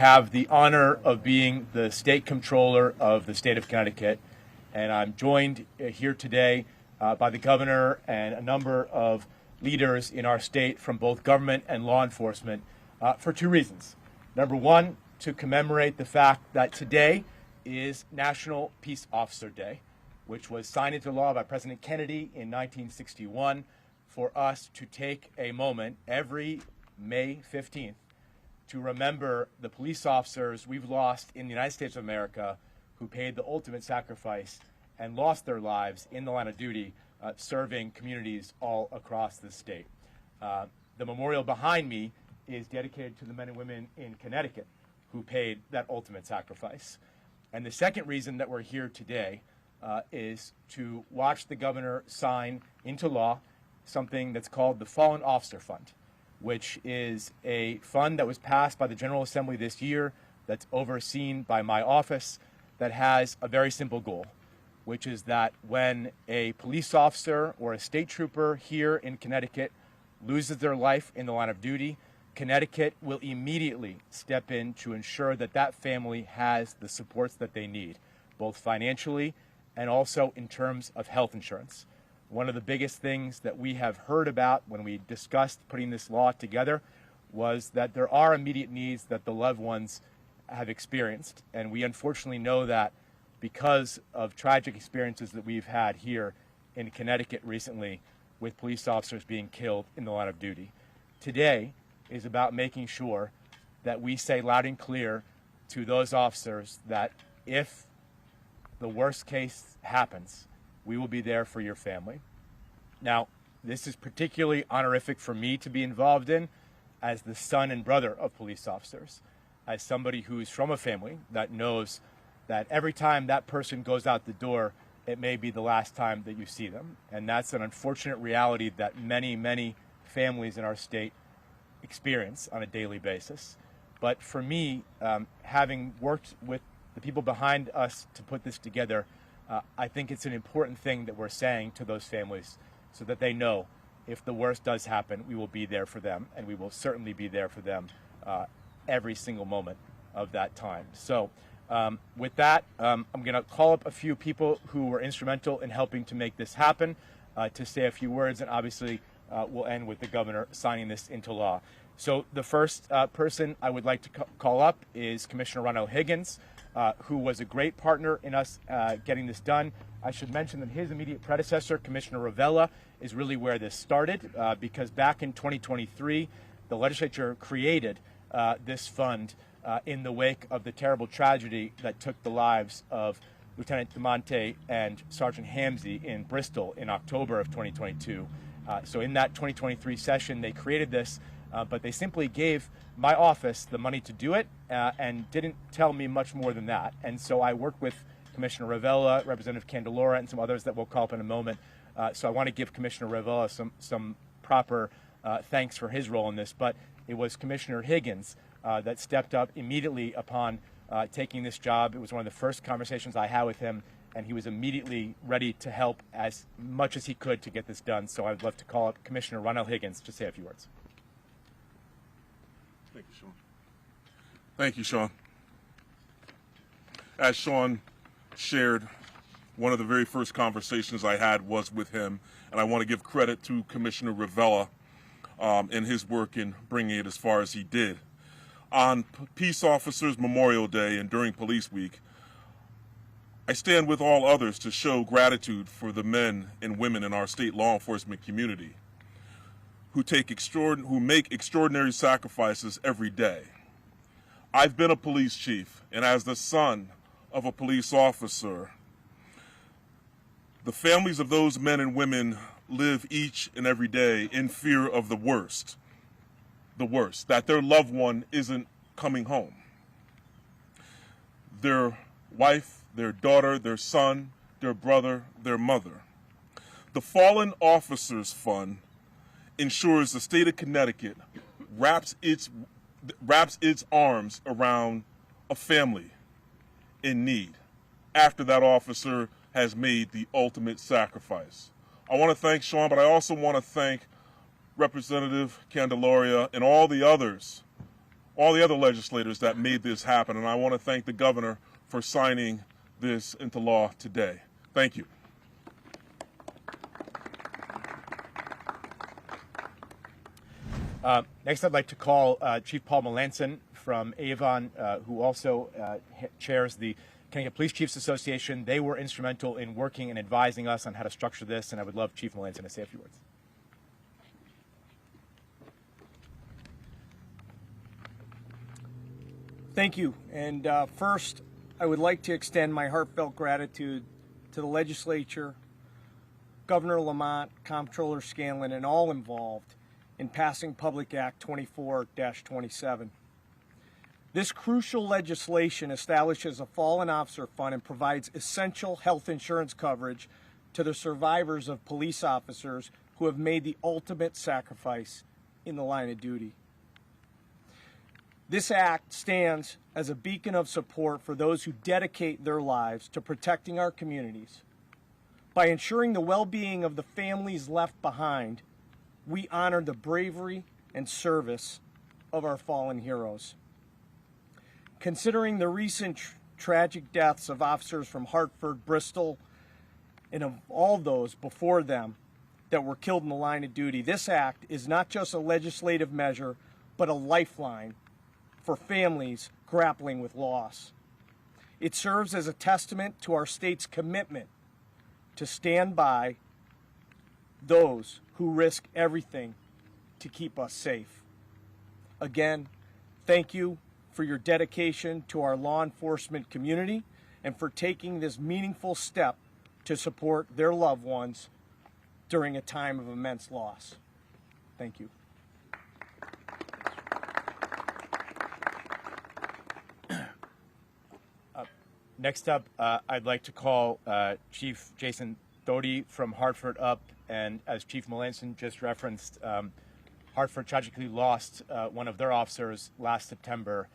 Have the honor of being the state comptroller of the state of Connecticut, and I'm joined here today by the governor and a number of leaders in our state from both government and law enforcement for two reasons. Number one, to commemorate the fact that today is National Peace Officer Day, which was signed into law by President Kennedy in 1961 for us to take a moment every May 15th to remember the police officers we've lost in the United States of America who paid the ultimate sacrifice and lost their lives in the line of duty serving communities all across the state. The memorial behind me is dedicated to the men and women in Connecticut who paid that ultimate sacrifice. And the second reason that we're here today is to watch the governor sign into law something that's called the Fallen Officer Fund, which is a fund that was passed by the General Assembly this year that's overseen by my office that has a very simple goal, which is that when a police officer or a state trooper here in Connecticut loses their life in the line of duty, Connecticut will immediately step in to ensure that that family has the supports that they need, both financially and also in terms of health insurance. One of the biggest things that we have heard about when we discussed putting this law together was that there are immediate needs that the loved ones have experienced. And we unfortunately know that because of tragic experiences that we've had here in Connecticut recently with police officers being killed in the line of duty. Today is about making sure that we say loud and clear to those officers that if the worst case happens, we will be there for your family. Now, this is particularly honorific for me to be involved in as the son and brother of police officers, as somebody who's from a family that knows that every time that person goes out the door, it may be the last time that you see them. And that's an unfortunate reality that many, many families in our state experience on a daily basis. But for me, having worked with the people behind us to put this together, I think it's an important thing that we're saying to those families so that they know if the worst does happen, we will be there for them, and we will certainly be there for them every single moment of that time. So with that, I'm going to call up a few people who were instrumental in helping to make this happen to say a few words, and obviously we'll end with the governor signing this into law. So the first person I would like to call up is Commissioner Ronald Higgins, who was a great partner in us getting this done. I should mention that his immediate predecessor, Commissioner Ravella, is really where this started because back in 2023, the legislature created this fund in the wake of the terrible tragedy that took the lives of Lieutenant Lamont and Sergeant Hamsey in Bristol in October of 2022. So in that 2023 session, they created this, but they simply gave my office the money to do it and didn't tell me much more than that. And so I worked with Commissioner Ravella, Representative Candelora, and some others that we'll call up in a moment. So I want to give Commissioner Ravella some proper thanks for his role in this. But it was Commissioner Higgins that stepped up immediately upon taking this job. It was one of the first conversations I had with him, and he was immediately ready to help as much as he could to get this done. So I'd love to call up Commissioner Ronald Higgins to say a few words. Thank you, Sean. Thank you, Sean. As Sean shared, one of the very first conversations I had was with him, and I want to give credit to Commissioner Ravella in his work in bringing it as far as he did. On Peace Officers Memorial Day and during Police Week, I stand with all others to show gratitude for the men and women in our state law enforcement community who make extraordinary sacrifices every day. I've been a police chief, and as the son of a police officer, the families of those men and women live each and every day in fear of the worst, that their loved one isn't coming home. Their wife, their daughter, their son, their brother, their mother. The Fallen Officers Fund ensures the state of Connecticut wraps its arms around a family in need after that officer has made the ultimate sacrifice. I want to thank Sean, but I also want to thank Representative Candelora and all the others all the other legislators that made this happen. And I want to thank the governor for signing this into law today. Thank you. Next, I'd like to call Chief Paul Melanson from Avon, who also chairs the Connecticut Police Chiefs Association. They were instrumental in working and advising us on how to structure this, and I would love Chief Melanson to say a few words. Thank you. And first, I would like to extend my heartfelt gratitude to the legislature, Governor Lamont, Comptroller Scanlon, and all involved in passing Public Act 24-27. This crucial legislation establishes a fallen officer fund and provides essential health insurance coverage to the survivors of police officers who have made the ultimate sacrifice in the line of duty. This act stands as a beacon of support for those who dedicate their lives to protecting our communities. By ensuring the well-being of the families left behind, we honor the bravery and service of our fallen heroes. Considering the recent tragic deaths of officers from Hartford, Bristol, and of all those before them that were killed in the line of duty, this act is not just a legislative measure, but a lifeline for families grappling with loss. It serves as a testament to our state's commitment to stand by those who risk everything to keep us safe. Again, thank you for your dedication to our law enforcement community and for taking this meaningful step to support their loved ones during a time of immense loss. Thank you. Next up, I'd like to call Chief Jason Doty from Hartford up, and as Chief Melanson just referenced, Hartford tragically lost one of their officers last September,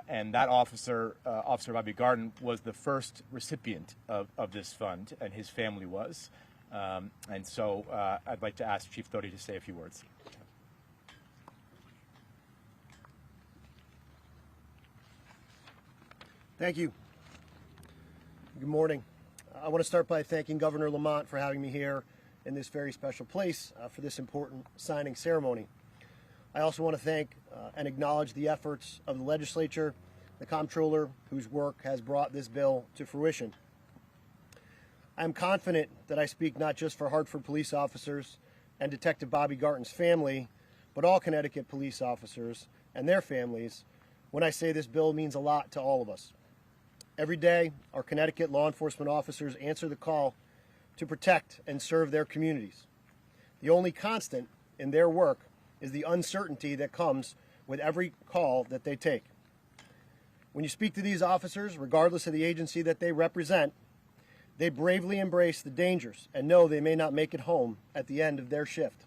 and that officer, Officer Bobby Garden, was the first recipient of this fund, and his family was. And so I'd like to ask Chief Doty to say a few words. Thank you. Good morning. I want to start by thanking Governor Lamont for having me here in this very special place for this important signing ceremony. I also want to thank and acknowledge the efforts of the legislature, the comptroller, whose work has brought this bill to fruition. I am confident that I speak not just for Hartford police officers and Detective Bobby Garton's family, but all Connecticut police officers and their families when I say this bill means a lot to all of us. Every day, our Connecticut law enforcement officers answer the call to protect and serve their communities. The only constant in their work is the uncertainty that comes with every call that they take. When you speak to these officers, regardless of the agency that they represent, they bravely embrace the dangers and know they may not make it home at the end of their shift.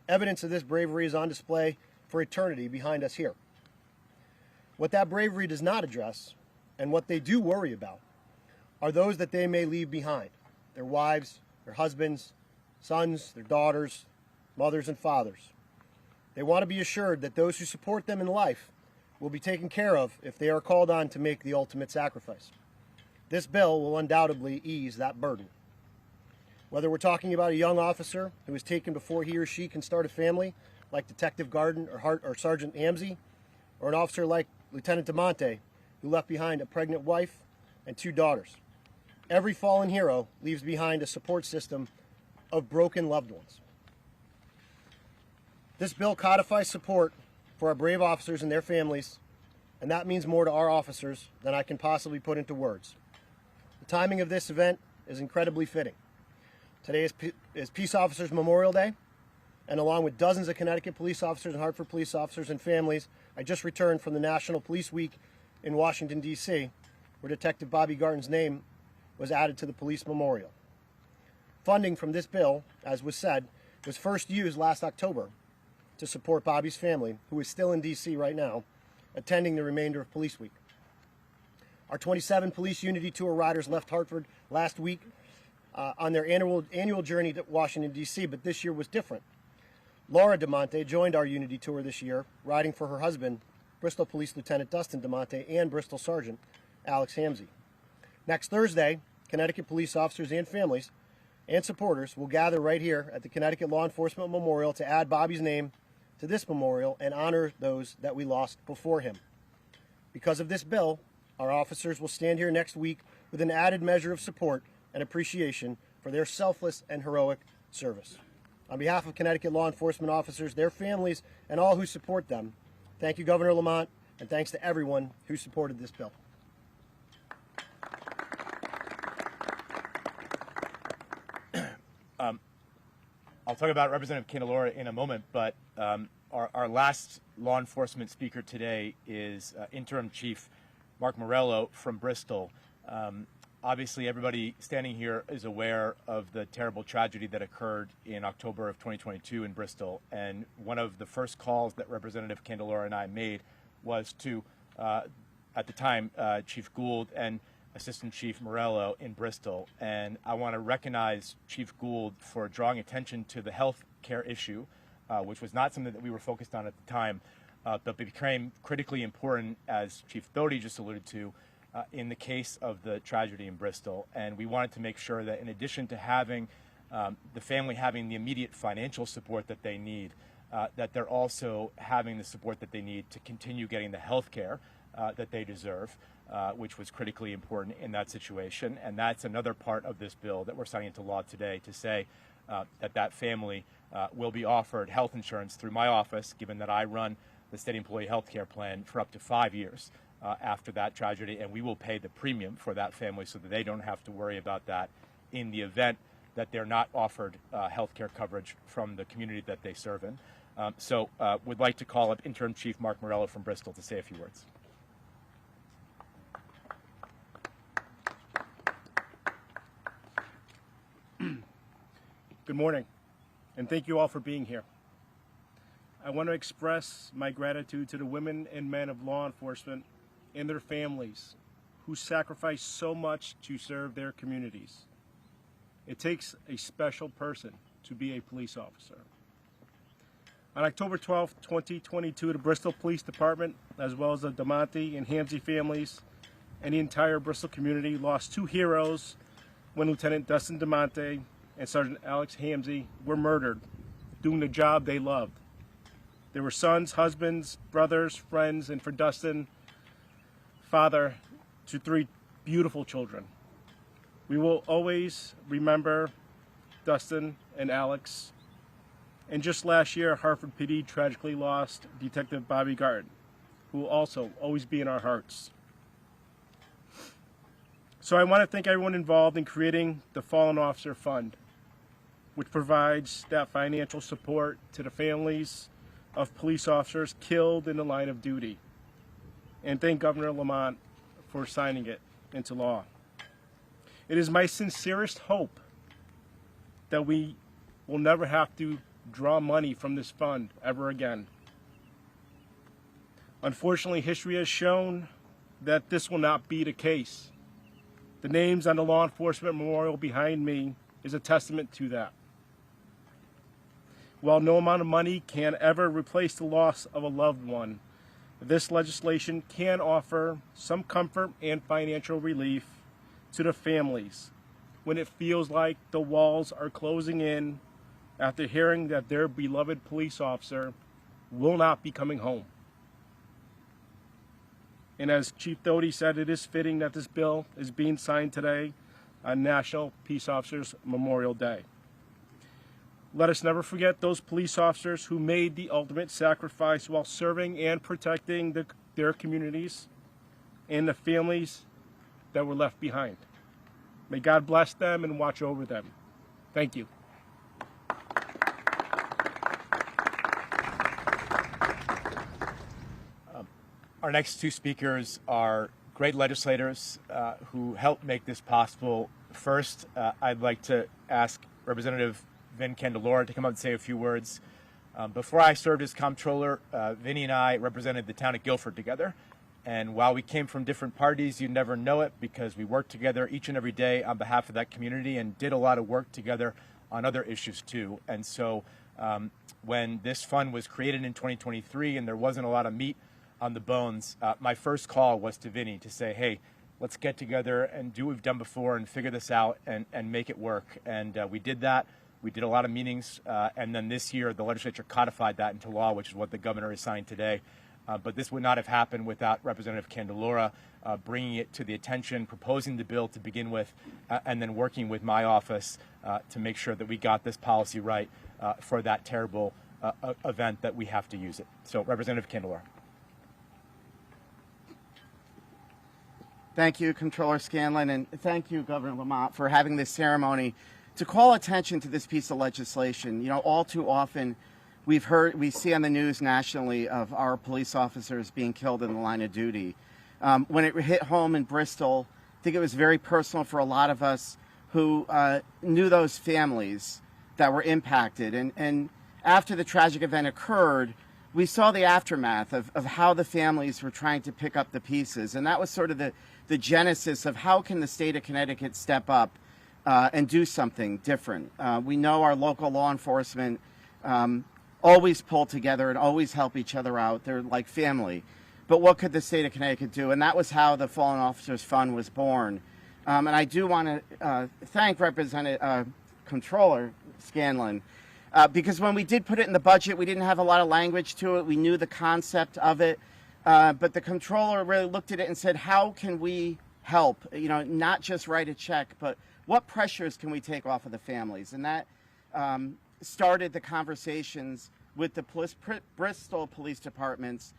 Evidence of this bravery is on display for eternity behind us here. What that bravery does not address, and what they do worry about, are those that they may leave behind: their wives, their husbands, sons, their daughters, mothers and fathers. They want to be assured that those who support them in life will be taken care of if they are called on to make the ultimate sacrifice. This bill will undoubtedly ease that burden. Whether we're talking about a young officer who is taken before he or she can start a family, like Detective Garden or Sergeant Amsey, or an officer like Lieutenant DeMonte, who left behind a pregnant wife and 2 daughters. Every fallen hero leaves behind a support system of broken loved ones. This bill codifies support for our brave officers and their families, and that means more to our officers than I can possibly put into words. The timing of this event is incredibly fitting. Today is Peace Officers Memorial Day, and along with dozens of Connecticut police officers and Hartford police officers and families, I just returned from the National Police Week in Washington, D.C., where Detective Bobby Garton's name was added to the police memorial. Funding from this bill, as was said, was first used last October to support Bobby's family, who is still in D.C. right now, attending the remainder of Police Week. Our 27 Police Unity Tour riders left Hartford last week on their annual journey to Washington, D.C., but this year was different. Laura DeMonte joined our Unity Tour this year, riding for her husband, Bristol Police Lieutenant Dustin DeMonte and Bristol Sergeant Alex Hamzy. Next Thursday, Connecticut police officers and families and supporters will gather right here at the Connecticut Law Enforcement Memorial to add Bobby's name to this memorial and honor those that we lost before him. Because of this bill, our officers will stand here next week with an added measure of support and appreciation for their selfless and heroic service. On behalf of Connecticut law enforcement officers, their families, and all who support them, thank you, Governor Lamont, and thanks to everyone who supported this bill. I'll talk about Representative Candelora in a moment, but our last law enforcement speaker today is Interim Chief Mark Morello from Bristol. Obviously, everybody standing here is aware of the terrible tragedy that occurred in October of 2022 in Bristol, and one of the first calls that Representative Candelora and I made was to, at the time, Chief Gould and Assistant Chief Morello in Bristol. And I want to recognize Chief Gould for drawing attention to the health care issue, which was not something that we were focused on at the time, but became critically important, as Chief Doty just alluded to, in the case of the tragedy in Bristol. And we wanted to make sure that in addition to having the family having the immediate financial support that they need, that they're also having the support that they need to continue getting the health care that they deserve, which was critically important in that situation. And that's another part of this bill that we're signing into law today, to say that family will be offered health insurance through my office, given that I run the state employee health care plan, for up to 5 years after that tragedy, and we will pay the premium for that family so that they don't have to worry about that in the event that they're not offered health care coverage from the community that they serve in. So would like to call up Interim Chief Mark Morello from Bristol to say a few words. Good morning, and thank you all for being here. I want to express my gratitude to the women and men of law enforcement and their families who sacrifice so much to serve their communities. It takes a special person to be a police officer. On October 12, 2022, the Bristol Police Department, as well as the DeMonte and Hamzy families and the entire Bristol community, lost two heroes when Lieutenant Dustin DeMonte and Sergeant Alex Hamzy were murdered doing the job they loved. They were sons, husbands, brothers, friends, and for Dustin, father to three beautiful children. We will always remember Dustin and Alex. And just last year, Hartford PD tragically lost Detective Bobby Garten, who will also always be in our hearts. So I want to thank everyone involved in creating the Fallen Officer Fund, which provides that financial support to the families of police officers killed in the line of duty. And thank Governor Lamont for signing it into law. It is my sincerest hope that we will never have to draw money from this fund ever again. Unfortunately, history has shown that this will not be the case. The names on the Law Enforcement Memorial behind me is a testament to that. While no amount of money can ever replace the loss of a loved one, this legislation can offer some comfort and financial relief to the families when it feels like the walls are closing in after hearing that their beloved police officer will not be coming home. And as Chief Doty said, it is fitting that this bill is being signed today on National Peace Officers Memorial Day. Let us never forget those police officers who made the ultimate sacrifice while serving and protecting their communities and the families that were left behind. May God bless them and watch over them. Thank you. Our next two speakers are great legislators who helped make this possible. First, I'd like to ask Representative Vin Candelora to come up and say a few words. Before I served as comptroller, Vinny and I represented the town of Guilford together. And while we came from different parties, you'd never know it because we worked together each and every day on behalf of that community and did a lot of work together on other issues too. And so when this fund was created in 2023 and there wasn't a lot of meat on the bones, my first call was to Vinny to say, hey, let's get together and do what we've done before and figure this out and make it work. And we did that. We did a lot of meetings. And then this year, the legislature codified that into law, which is what the governor is signing today. But this would not have happened without Representative Candelora bringing it to the attention, proposing the bill to begin with, and then working with my office to make sure that we got this policy right for that terrible event that we have to use it. So, Representative Candelora. Thank you, Comptroller Scanlon, and thank you, Governor Lamont, for having this ceremony to call attention to this piece of legislation. You know, all too often we see on the news nationally of our police officers being killed in the line of duty. When it hit home in Bristol, I think it was very personal for a lot of us who knew those families that were impacted. And after the tragic event occurred, we saw the aftermath of how the families were trying to pick up the pieces. And that was sort of the genesis of how can the state of Connecticut step up and do something different. We know our local law enforcement always pull together and always help each other out. They're like family. But what could the state of Connecticut do? And that was how the Fallen Officers Fund was born. And I do want to thank Comptroller Scanlon, because when we did put it in the budget, we didn't have a lot of language to it. We knew the concept of it. But the Comptroller really looked at it and said, how can we help? You know, not just write a check, but what pressures can we take off of the families? And that started the conversations with the Bristol Police Departments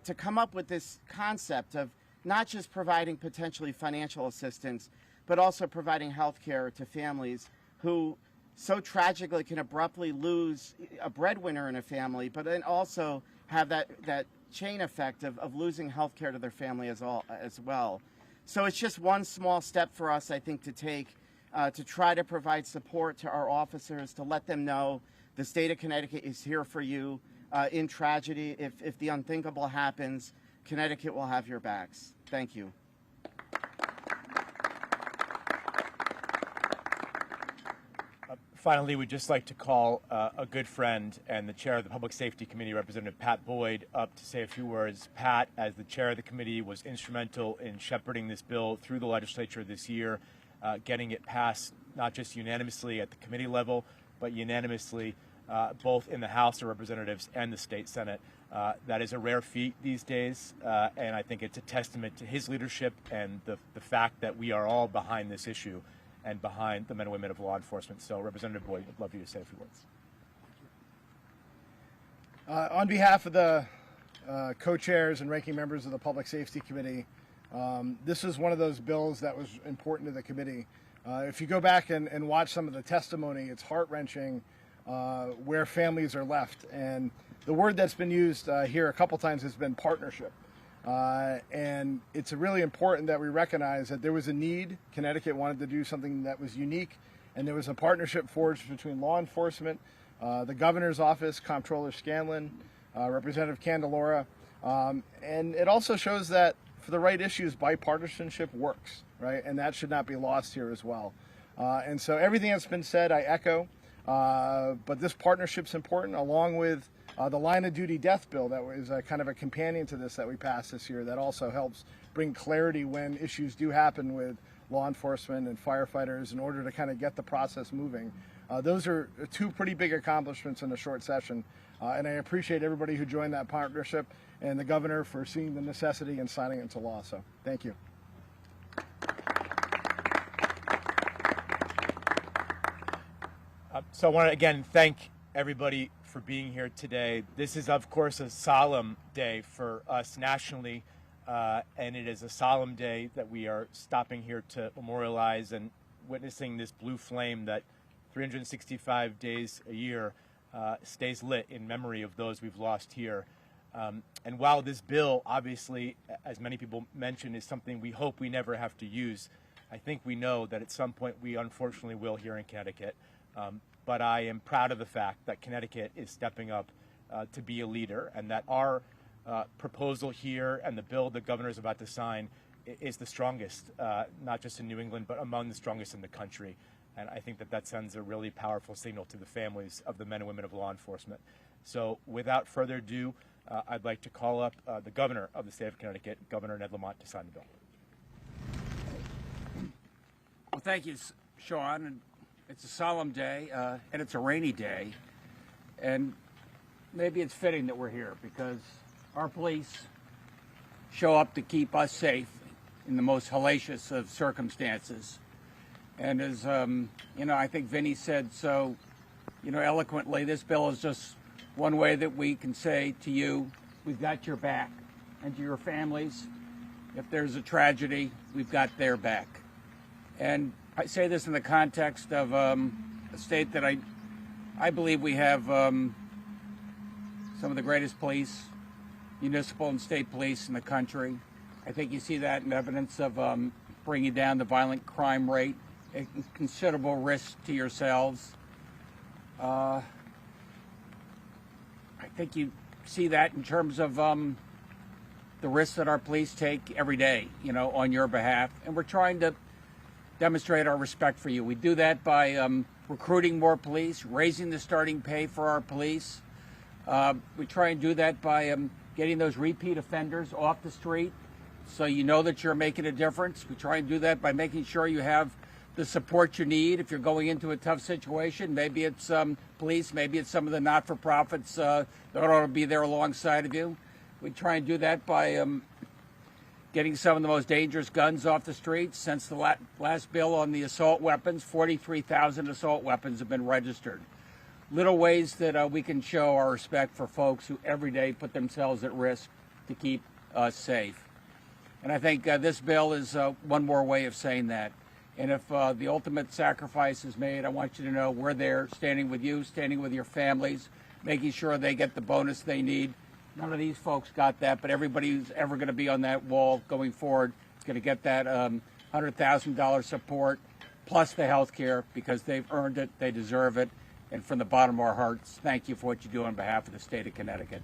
to come up with this concept of not just providing potentially financial assistance, but also providing health care to families who so tragically can abruptly lose a breadwinner in a family, but then also have that chain effect of losing health care to their family as well. So it's just one small step for us, I think, to take to try to provide support to our officers, to let them know the state of Connecticut is here for you in tragedy. If the unthinkable happens, Connecticut will have your backs. Thank you. Finally, we'd just like to call a good friend and the chair of the Public Safety Committee, Representative Pat Boyd, up to say a few words. Pat, as the chair of the committee, was instrumental in shepherding this bill through the legislature this year, getting it passed not just unanimously at the committee level, but unanimously both in the House of Representatives and the state Senate. That is a rare feat these days, and I think it's a testament to his leadership and the fact that we are all behind this issue and behind the men and women of law enforcement. So, Representative Boyd, I'd love you to say a few words. On behalf of the co-chairs and ranking members of the Public Safety Committee, this is one of those bills that was important to the committee. If you go back and watch some of the testimony, it's heart-wrenching where families are left. And the word that's been used here a couple times has been partnership. And it's really important that we recognize that there was a need. Connecticut wanted to do something that was unique, and there was a partnership forged between law enforcement, the governor's office, Comptroller Scanlon, Representative Candelora, and it also shows that for the right issues, bipartisanship works, right? And that should not be lost here as well. And so everything that's been said, I echo, but this partnership's important, along with the line of duty death bill that was kind of a companion to this that we passed this year that also helps bring clarity when issues do happen with law enforcement and firefighters in order to kind of get the process moving. Those are two pretty big accomplishments in a short session, and I appreciate everybody who joined that partnership and the governor for seeing the necessity and signing it into law. So thank you. So I want to again thank everybody for being here today. This is, of course, a solemn day for us nationally, and it is a solemn day that we are stopping here to memorialize and witnessing this blue flame that 365 days a year stays lit in memory of those we've lost here. And while this bill, obviously, as many people mentioned, is something we hope we never have to use, I think we know that at some point we unfortunately will here in Connecticut. But I am proud of the fact that Connecticut is stepping up to be a leader, and that our proposal here and the bill the governor is about to sign is the strongest, not just in New England, but among the strongest in the country. And I think that that sends a really powerful signal to the families of the men and women of law enforcement. So without further ado, I'd like to call up the governor of the state of Connecticut, Governor Ned Lamont, to sign the bill. Well, thank you, Sean. And it's a solemn day, and it's a rainy day. And maybe it's fitting that we're here because our police show up to keep us safe in the most hellacious of circumstances. And as, I think Vinny said so, eloquently, this bill is just one way that we can say to you, we've got your back, and to your families, if there's a tragedy, we've got their back. And I say this in the context of a state that I believe we have some of the greatest police, municipal and state police in the country. I think you see that in evidence of bringing down the violent crime rate, a considerable risk to yourselves. I think you see that in terms of the risks that our police take every day, on your behalf. And we're trying to demonstrate our respect for you. We do that by recruiting more police, raising the starting pay for our police. We try and do that by getting those repeat offenders off the street so you know that you're making a difference. We try and do that by making sure you have the support you need if you're going into a tough situation. Maybe it's police, maybe it's some of the not-for-profits that ought to be there alongside of you. We try and do that by getting some of the most dangerous guns off the streets. Since the last bill on the assault weapons, 43,000 assault weapons have been registered. Little ways that we can show our respect for folks who every day put themselves at risk to keep us safe. And I think this bill is one more way of saying that. And if the ultimate sacrifice is made, I want you to know we're there, standing with you, standing with your families, making sure they get the bonus they need. None of these folks got that, but everybody who's ever going to be on that wall going forward is going to get that $100,000 support, plus the health care, because they've earned it, they deserve it. And from the bottom of our hearts, thank you for what you do on behalf of the state of Connecticut.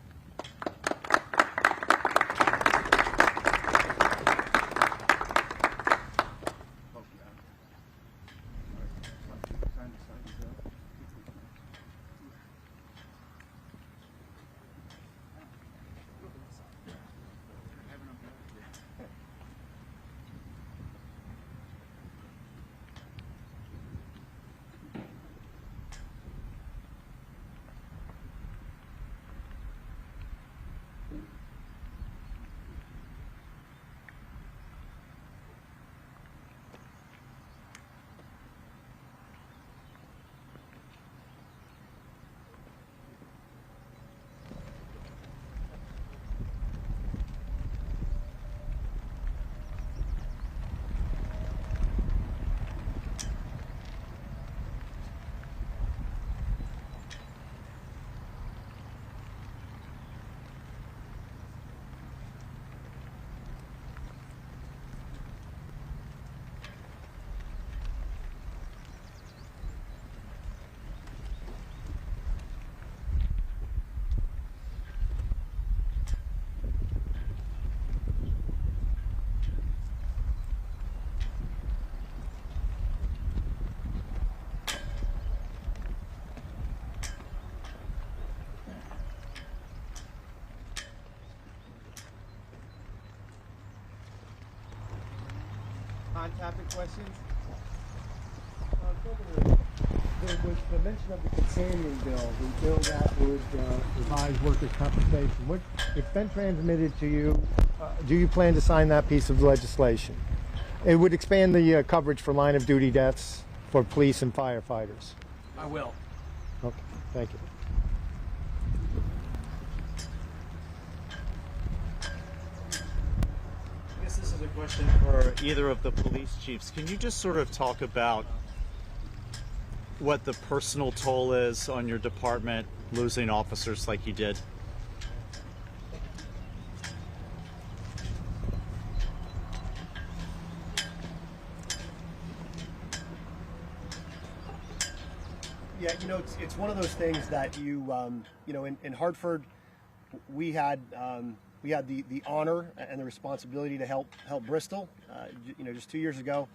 On-topic questions? Governor, there was the mention of the companion bill, the bill that would revise workers' compensation. It's been transmitted to you. Do you plan to sign that piece of legislation? It would expand the coverage for line-of-duty deaths for police and firefighters. I will. Okay, thank you. This is a question for either of the police chiefs. Can you just sort of talk about what the personal toll is on your department losing officers like you did? Yeah, it's one of those things that in Hartford, we had the honor and the responsibility to help Bristol, just 2 years ago.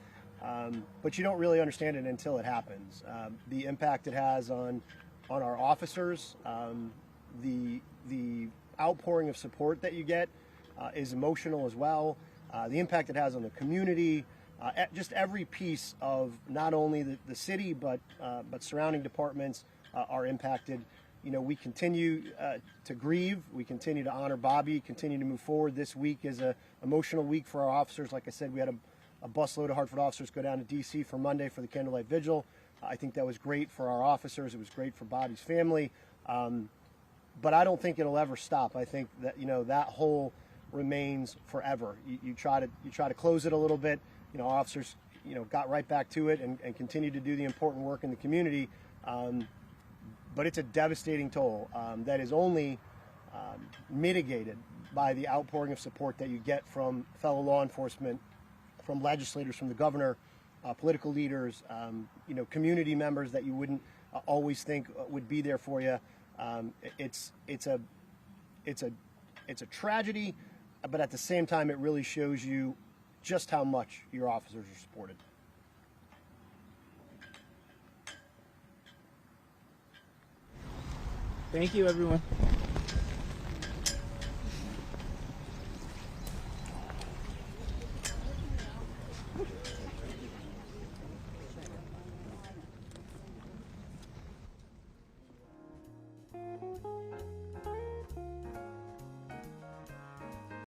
But you don't really understand it until it happens. The impact it has on our officers, the outpouring of support that you get is emotional as well. The impact it has on the community, just every piece of not only the city but surrounding departments are impacted. You know, we continue to grieve. We continue to honor Bobby. Continue to move forward. This week is a emotional week for our officers. Like I said, we had a busload of Hartford officers go down to D.C. for Monday for the candlelight vigil. I think that was great for our officers. It was great for Bobby's family. But I don't think it'll ever stop. I think that, you know, that hole remains forever. You try to close it a little bit. You know, officers, you know, got right back to it and continue to do the important work in the community. But it's a devastating toll that is only mitigated by the outpouring of support that you get from fellow law enforcement, from legislators, from the governor, political leaders, you know, community members that you wouldn't always think would be there for you. It's a tragedy, but at the same time, it really shows you just how much your officers are supported. Thank you, everyone.